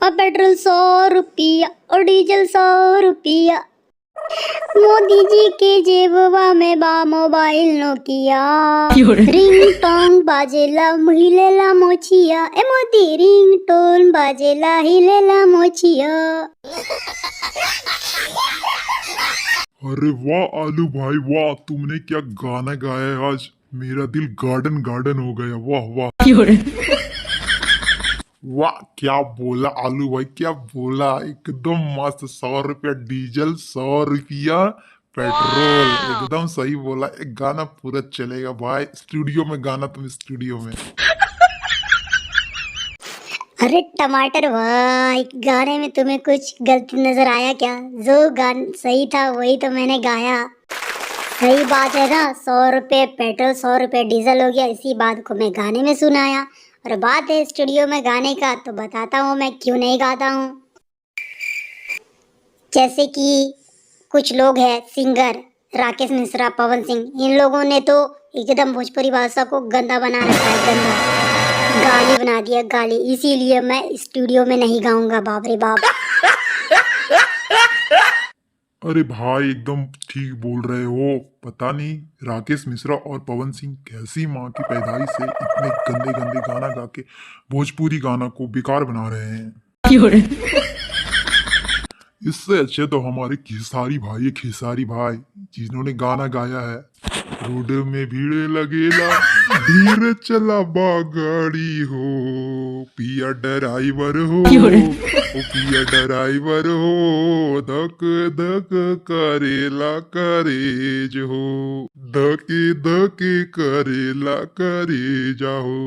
और पेट्रोल 100 रुपया और डीजल 100 रुपया। मोदी जी के जेबवा में बा मोबाइल नोकिया। रिंग टोंग बाजेला हिलेला मोचिया। ए मोदी रिंग टोन बाजेला हिलेला मोचिया। अरे वाह आलू भाई वाह, तुमने क्या गाना गाया है आज। मेरा दिल गार्डन गार्डन हो गया। वाह वाह वाह, क्या बोला आलू भाई, क्या बोला। एकदम मस्त। 100 रुपया डीजल, 100 रुपया पेट्रोल, एकदम सही बोला। एक गाना पूरा चलेगा भाई। स्टूडियो में गाना, तुम स्टूडियो में। अरे टमाटर भाई, गाने में तुम्हें कुछ गलती नजर आया क्या? जो गाना सही था वही तो मैंने गाया। सही बात है ना, 100 रुपये पेट्रोल 100 रुपये डीजल हो गया। इसी बात को मैं गाने में सुनाया। और बात है स्टूडियो में गाने का, तो बताता हूँ मैं क्यों नहीं गाता हूँ। जैसे कि कुछ लोग हैं सिंगर, राकेश मिश्रा, पवन सिंह, इन लोगों ने तो एकदम भोजपुरी भाषा को गंदा बना रखा है। गंदा गाली बना दिया, गाली। इसीलिए मैं स्टूडियो में नहीं गाऊंगा। बाप रे बाप। अरे भाई एकदम ठीक बोल रहे हो। पता नहीं राकेश मिश्रा और पवन सिंह कैसी माँ की पैदाइश से इतने गंदे गंदे गाना गा के भोजपुरी गाना को बेकार बना रहे हैं। इससे अच्छे तो हमारे खेसारी भाई है, खेसारी भाई, जिन्होंने गाना गाया है। रोड में भीड़ लगेला, धीरे चला गाड़ी हो, पिया ड्राइवर हो, ओ पिया ड्राइवर हो, धक धक करेला करेज हो, धके धके करेला करे जाओ।